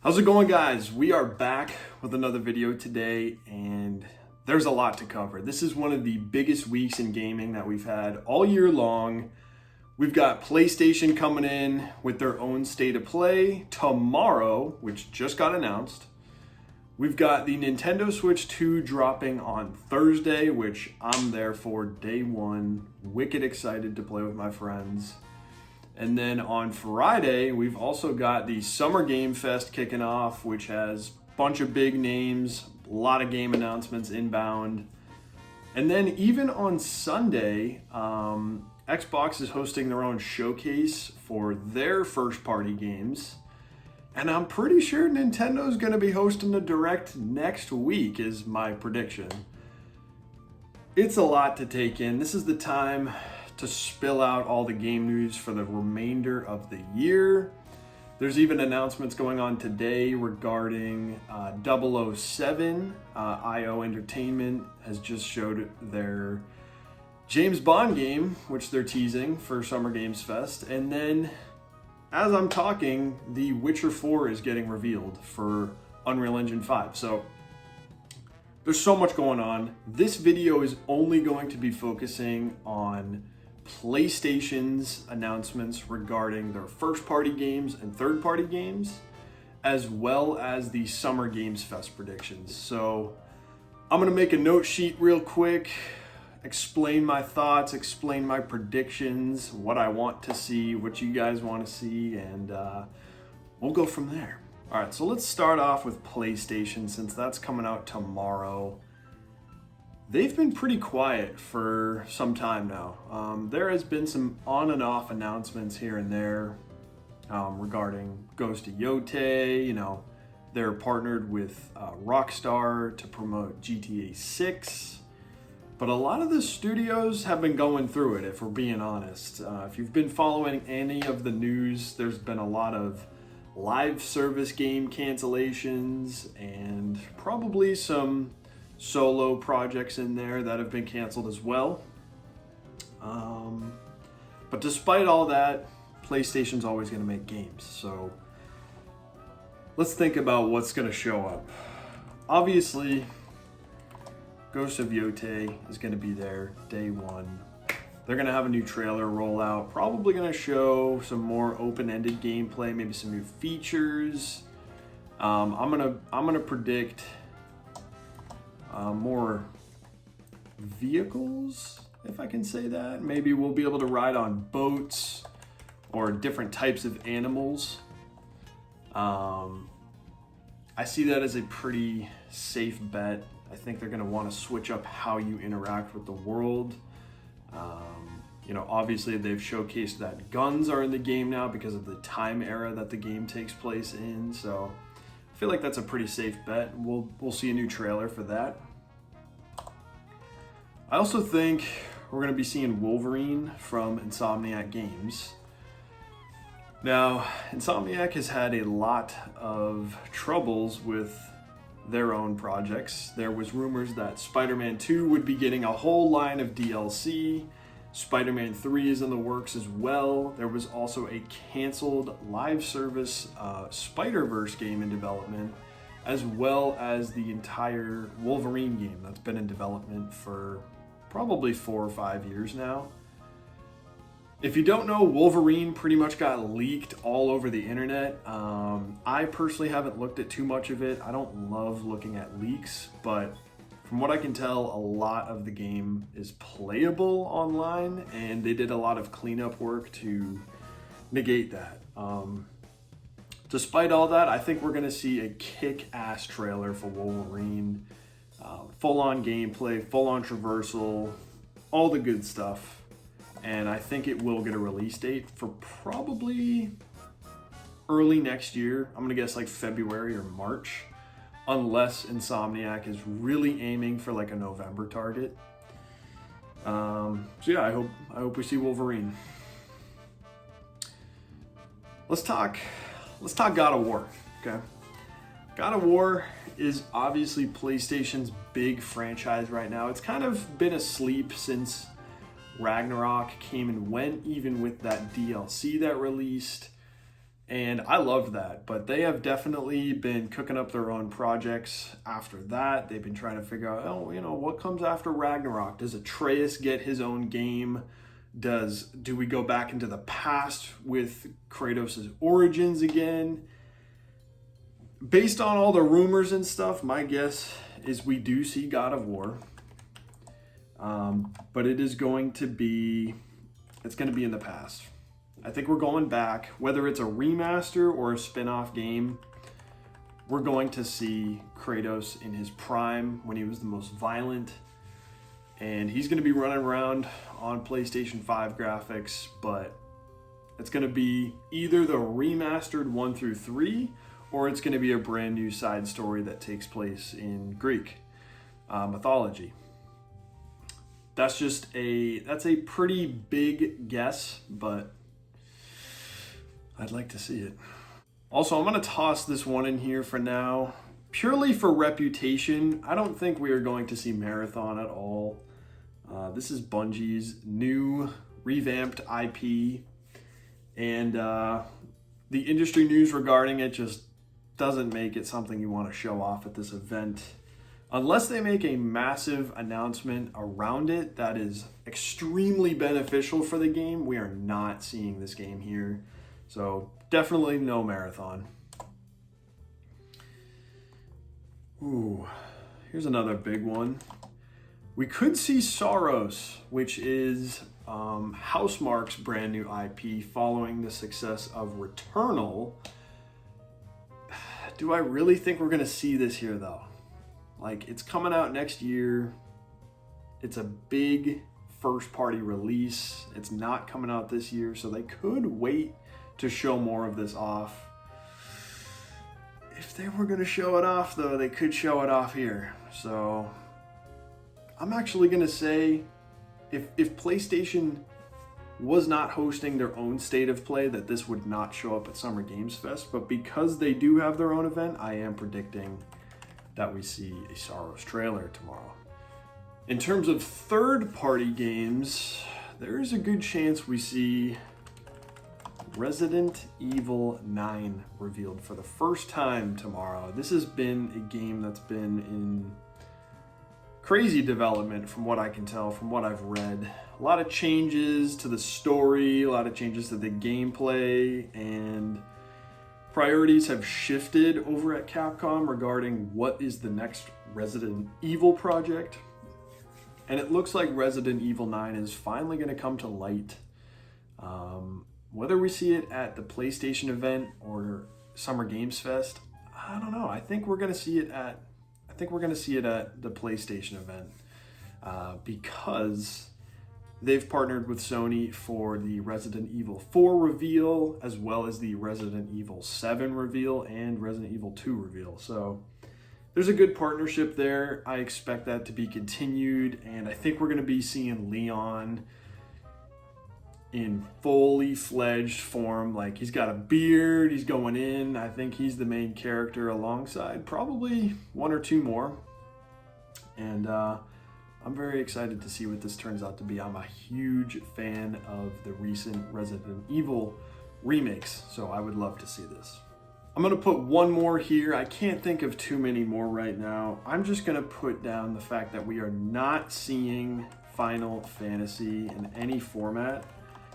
How's it going, guys? We are back with another video today, and there's a lot to cover. This is one of the biggest weeks in gaming that we've had all year long. We've got PlayStation coming in with their own state of play tomorrow, which just got announced. We've got the Nintendo Switch 2 dropping on Thursday, which I'm there for day one. Wicked excited to play with my friends. And then on Friday, we've also got the Summer Game Fest kicking off, which has a bunch of big names, a lot of game announcements inbound. And then even on Sunday, Xbox is hosting their own showcase for their first-party games. And I'm pretty sure Nintendo's going to be hosting a Direct next week, is my prediction. It's a lot to take in. This is the time to spill out all the game news for the remainder of the year. There's even announcements going on today regarding 007. IO Entertainment has just showed their James Bond game, which they're teasing for Summer Games Fest. And then, as I'm talking, The Witcher 4 is getting revealed for Unreal Engine 5. So there's so much going on. This video is only going to be focusing on PlayStation's announcements regarding their first-party games and third-party games, as well as the Summer Games Fest predictions. So I'm going to make a note sheet real quick, explain my thoughts, explain my predictions, what I want to see, what you guys want to see, and we'll go from there. All right, so let's start off with PlayStation, since that's coming out tomorrow. They've been pretty quiet for some time now. There has been some on and off announcements here and there regarding Ghost of Yotei. You know, they're partnered with Rockstar to promote GTA 6. But a lot of the studios have been going through it, if we're being honest. If you've been following any of the news, there's been a lot of live service game cancellations and probably some solo projects in there that have been canceled as well. But despite all that, PlayStation's always going to make games. So let's think about what's going to show up. Obviously, Ghost of Yotei is going to be there day one. They're going to have a new trailer roll out, probably going to show some more open-ended gameplay, maybe some new features. I'm gonna predict more vehicles, if I can say that. Maybe we'll be able to ride on boats or different types of animals. I see that as a pretty safe bet. I think they're going to want to switch up how you interact with the world. You know, obviously they've showcased that guns are in the game now because of the time era that the game takes place in. So I feel like that's a pretty safe bet. We'll see a new trailer for that. I also think we're going to be seeing Wolverine from Insomniac Games. Now, Insomniac has had a lot of troubles with their own projects. There was rumors that Spider-Man 2 would be getting a whole line of DLC. Spider-Man 3 is in the works as well. There was also a canceled live service Spider-Verse game in development, as well as the entire Wolverine game that's been in development for probably 4 or 5 years now. If you don't know, Wolverine pretty much got leaked all over the internet. I personally haven't looked at too much of it. I don't love looking at leaks, but from what I can tell, a lot of the game is playable online, and they did a lot of cleanup work to negate that. Despite all that, I think we're going to see a kick-ass trailer for Wolverine. Full-on gameplay, full-on traversal, all the good stuff. And I think it will get a release date for probably early next year. I'm going to guess like February or March, unless Insomniac is really aiming for like a November target. So yeah, I hope we see Wolverine. Let's talk God of War, okay? God of War is obviously PlayStation's big franchise right now. It's kind of been asleep since Ragnarok came and went, even with that DLC that released. And I loved that, but they have definitely been cooking up their own projects after that. They've been trying to figure out, what comes after Ragnarok? Does Atreus get his own game? Do we go back into the past with Kratos' origins again? Based on all the rumors and stuff, my guess is we do see God of War. But it's going to be in the past. I think we're going back, whether it's a remaster or a spin-off game, we're going to see Kratos in his prime when he was the most violent. And he's going to be running around on PlayStation 5 graphics, but it's going to be either the remastered 1 through 3, or it's going to be a brand new side story that takes place in Greek mythology. That's a pretty big guess, but I'd like to see it. Also, I'm going to toss this one in here for now, purely for reputation. I don't think we are going to see Marathon at all. This is Bungie's new revamped IP, and the industry news regarding it just doesn't make it something you want to show off at this event. Unless they make a massive announcement around it that is extremely beneficial for the game, we are not seeing this game here. So definitely no Marathon. Ooh, here's another big one. We could see Soros, which is Housemarque's brand new IP following the success of Returnal. Do I really think we're going to see this here, though? Like, it's coming out next year. It's a big first-party release. It's not coming out this year, so they could wait to show more of this off. If they were going to show it off, though, they could show it off here. So I'm actually going to say if PlayStation was not hosting their own State of Play, that this would not show up at Summer Games Fest. But because they do have their own event, I am predicting that we see a Soros trailer tomorrow. In terms of third-party games, there is a good chance we see Resident Evil 9 revealed for the first time tomorrow. This has been a game that's been in crazy development from what I can tell, from what I've read. A lot of changes to the story, a lot of changes to the gameplay, and priorities have shifted over at Capcom regarding what is the next Resident Evil project. And it looks like Resident Evil 9 is finally going to come to light. Whether we see it at the PlayStation event or Summer Games Fest, I don't know. I think we're going to see it at the PlayStation event because they've partnered with Sony for the Resident Evil 4 reveal, as well as the Resident Evil 7 reveal and Resident Evil 2 reveal. So there's a good partnership there. I expect that to be continued, and I think we're going to be seeing Leon in fully fledged form. Like, he's got a beard, he's going in. I think he's the main character alongside probably one or two more. And I'm very excited to see what this turns out to be. I'm a huge fan of the recent Resident Evil remakes, so I would love to see this. I'm going to put one more here. I can't think of too many more right now. I'm just going to put down the fact that we are not seeing Final Fantasy in any format.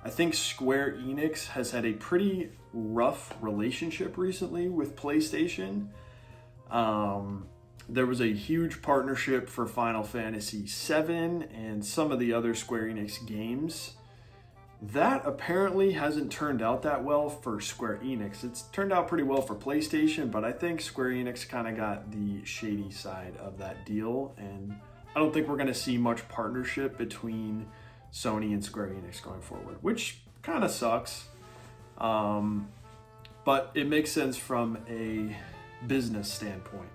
I think Square Enix has had a pretty rough relationship recently with PlayStation. There was a huge partnership for Final Fantasy VII and some of the other Square Enix games. That apparently hasn't turned out that well for Square Enix. It's turned out pretty well for PlayStation, but I think Square Enix kind of got the shady side of that deal, and I don't think we're going to see much partnership between Sony and Square Enix going forward, which kind of sucks. But it makes sense from a business standpoint.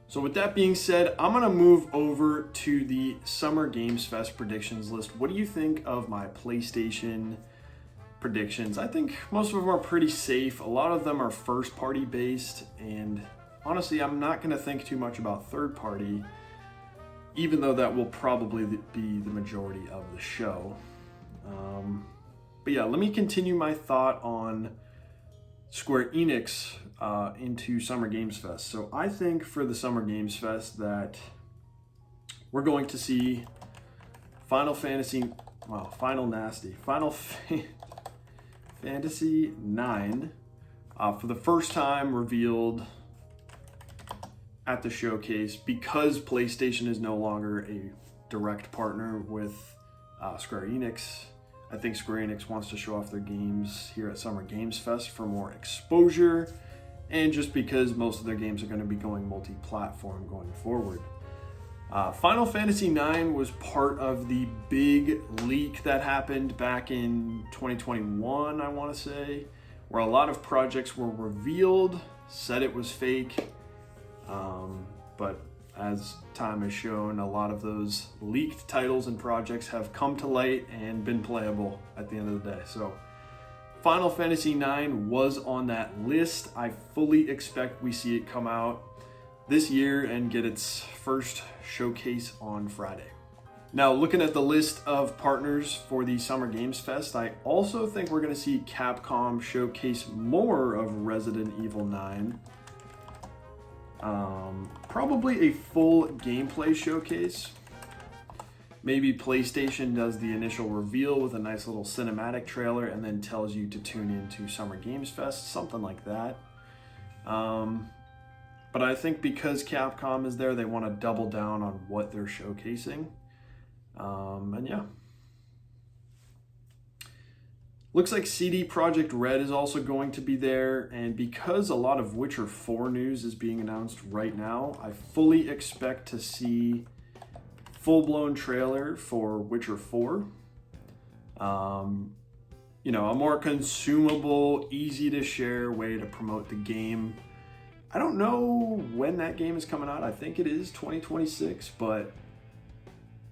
So with that being said, I'm going to move over to the Summer Games Fest predictions list. What do you think of my PlayStation predictions? I think most of them are pretty safe. A lot of them are first party based, and honestly, I'm not going to think too much about third party, even though that will probably be the majority of the show. But yeah, let me continue my thought on Square Enix into Summer Games Fest. So I think for the Summer Games Fest that we're going to see Final Fantasy 9 for the first time revealed at the showcase, because PlayStation is no longer a direct partner with Square Enix. I think Square Enix wants to show off their games here at Summer Games Fest for more exposure, and just because most of their games are going to be going multi-platform going forward. Final Fantasy 9 was part of the big leak that happened back in 2021, I want to say, where a lot of projects were revealed, said it was fake, but as time has shown, a lot of those leaked titles and projects have come to light and been playable at the end of the day. So Final Fantasy 9 was on that list. I fully expect we see it come out this year and get its first showcase on Friday. Now, looking at the list of partners for the Summer Games Fest, I also think we're going to see Capcom showcase more of Resident Evil 9. Probably a full gameplay showcase. Maybe PlayStation does the initial reveal with a nice little cinematic trailer and then tells you to tune into Summer Games Fest, something like that. But I think because Capcom is there, they want to double down on what they're showcasing. And yeah. Looks like CD Projekt Red is also going to be there, and because a lot of Witcher 4 news is being announced right now, I fully expect to see full-blown trailer for Witcher 4. You know, a more consumable, easy to share way to promote the game. I don't know when that game is coming out. I think it is 2026, but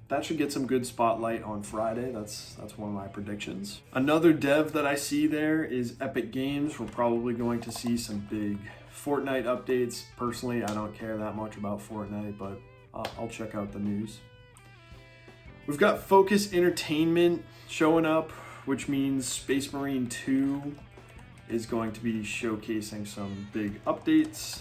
that should get some good spotlight on Friday. That's one of my predictions. Another dev that I see there is Epic Games. We're probably going to see some big Fortnite updates. Personally, I don't care that much about Fortnite, but I'll check out the news. We've got Focus Entertainment showing up, which means Space Marine 2 is going to be showcasing some big updates.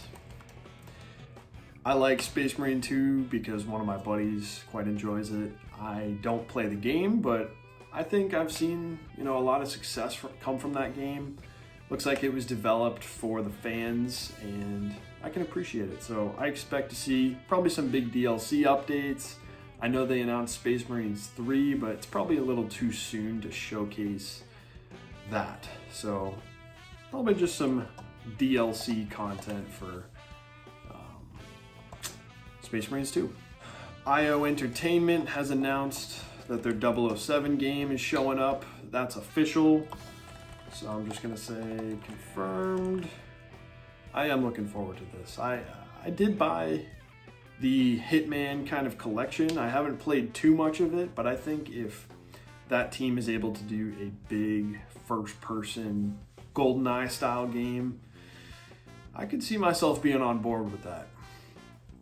I like Space Marine 2 because one of my buddies quite enjoys it. I don't play the game, but I think I've seen, a lot of success come from that game. Looks like it was developed for the fans, and I can appreciate it. So I expect to see probably some big DLC updates. I know they announced Space Marines 3, but it's probably a little too soon to showcase that. So probably just some DLC content for Space Marines 2. IO Entertainment has announced that their 007 game is showing up. That's official. So I'm just gonna say confirmed. I am looking forward to this. I did buy the Hitman kind of collection. I haven't played too much of it, but I think if that team is able to do a big first-person GoldenEye style game, I could see myself being on board with that.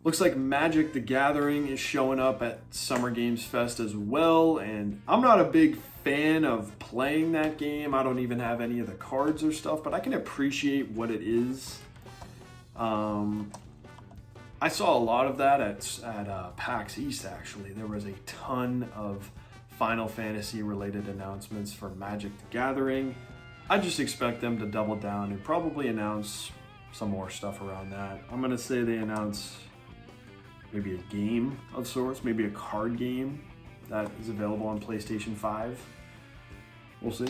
Looks like Magic the Gathering is showing up at Summer Games Fest as well, and I'm not a big fan of playing that game. I don't even have any of the cards or stuff, but I can appreciate what it is. I saw a lot of that at PAX East, actually. There was a ton of Final Fantasy related announcements for Magic the Gathering. I just expect them to double down and probably announce some more stuff around that. I'm gonna say they announce maybe a game of sorts, maybe a card game that is available on PlayStation 5. We'll see.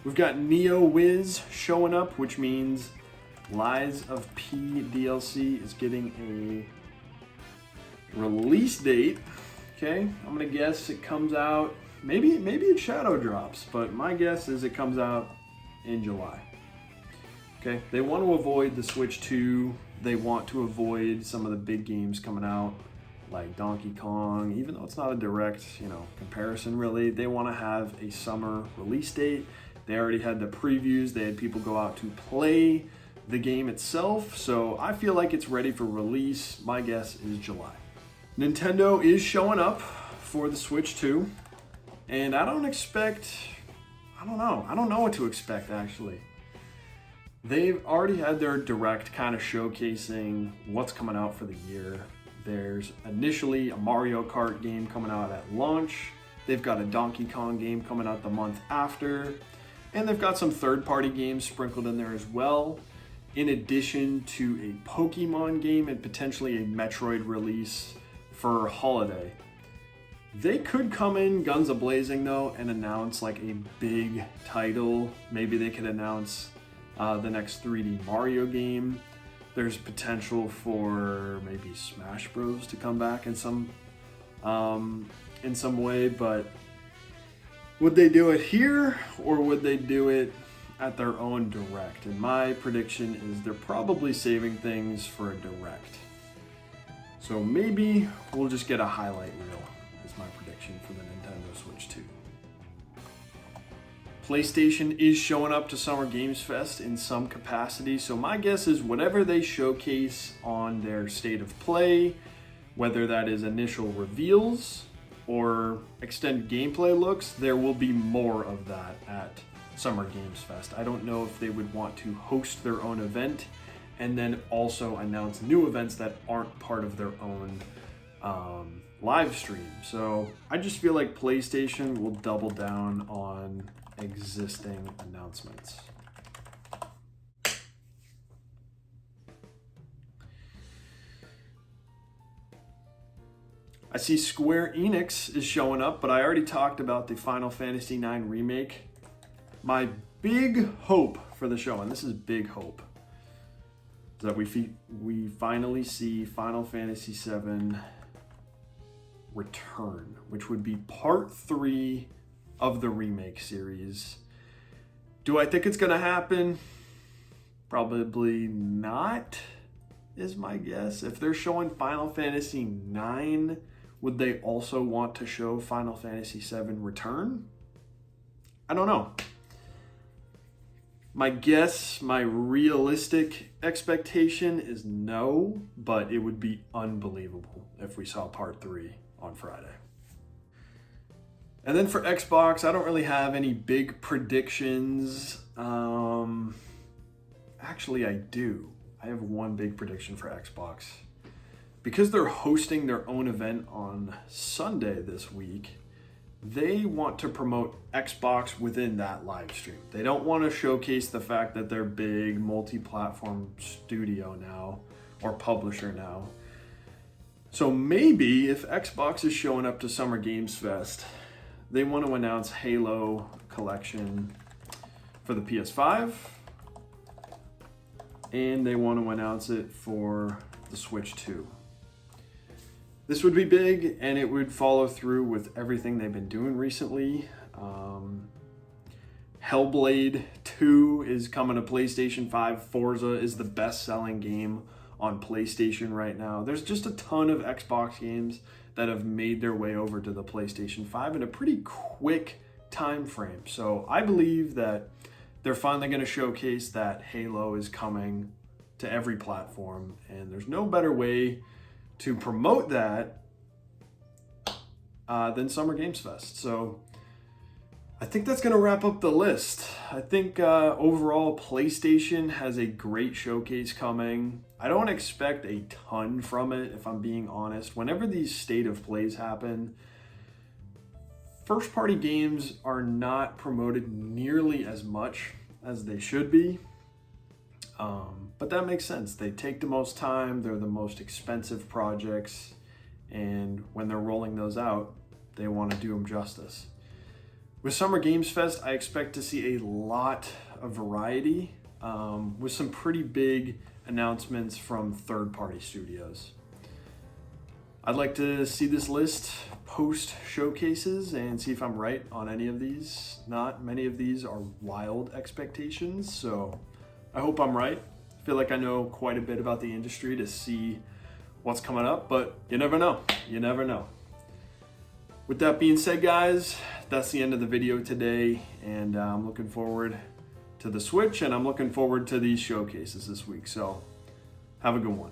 We've got Neo Wiz showing up, which means Lies of P DLC is getting a release date. Okay, I'm gonna guess it comes out, maybe it shadow drops, but my guess is it comes out in July. Okay, they want to avoid the Switch 2. They want to avoid some of the big games coming out like Donkey Kong, even though it's not a direct, comparison really. They want to have a summer release date. They already had the previews. They had people go out to play the game itself. So I feel like it's ready for release. My guess is July. Nintendo is showing up for the Switch 2. And I don't know what to expect actually. They've already had their direct kind of showcasing what's coming out for the year. There's initially a Mario Kart game coming out at launch. They've got a Donkey Kong game coming out the month after. And they've got some third-party games sprinkled in there as well, in addition to a Pokemon game and potentially a Metroid release for holiday. They could come in guns a-blazing though and announce like a big title. Maybe they could announce the next 3D Mario game. There's potential for maybe Smash Bros to come back in some way, but would they do it here or would they do it at their own direct? And my prediction is they're probably saving things for a direct. So maybe we'll just get a highlight reel, is my prediction for the Nintendo Switch 2. PlayStation is showing up to Summer Games Fest in some capacity, so my guess is whatever they showcase on their State of Play, whether that is initial reveals or extended gameplay looks, there will be more of that at Summer Games Fest. I don't know if they would want to host their own event and then also announce new events that aren't part of their own live stream. So I just feel like PlayStation will double down on existing announcements. I see Square Enix is showing up, but I already talked about the Final Fantasy IX remake. My big hope for the show, and this is big hope, is that we finally see Final Fantasy VII Return, which would be part 3 of the remake series. Do I think it's gonna happen? Probably not, is my guess. If they're showing Final Fantasy IX, would they also want to show Final Fantasy VII Return? I don't know. My guess, my realistic expectation is no, but it would be unbelievable if we saw part 3 on Friday. And then for Xbox, I don't really have any big predictions. Actually, I do. I have one big prediction for Xbox. Because they're hosting their own event on Sunday this week, they want to promote Xbox within that live stream. They don't want to showcase the fact that they're big multi-platform studio now or publisher now. So maybe if Xbox is showing up to Summer Games Fest, they want to announce Halo collection for the PS5, and they want to announce it for the Switch 2. This would be big, and it would follow through with everything they've been doing recently. Hellblade 2 is coming to PlayStation 5. Forza is the best-selling game on PlayStation right now. There's just a ton of Xbox games that have made their way over to the PlayStation 5 in a pretty quick time frame. So I believe that they're finally going to showcase that Halo is coming to every platform, and there's no better way to promote that than Summer Games Fest. So I think that's going to wrap up the list. I think overall PlayStation has a great showcase coming. I don't expect a ton from it, if I'm being honest. Whenever these state of plays happen, first party games are not promoted nearly as much as they should be. But that makes sense. They take the most time, they're the most expensive projects, and when they're rolling those out, they want to do them justice. With Summer Games Fest, I expect to see a lot of variety with some pretty big announcements from third-party studios. I'd like to see this list post showcases and see if I'm right on any of these. Not many of these are wild expectations, so I hope I'm right. I feel like I know quite a bit about the industry to see what's coming up, but you never know. You never know. With that being said, guys, that's the end of the video today, and I'm looking forward to the Switch, and I'm looking forward to these showcases this week. So have a good one.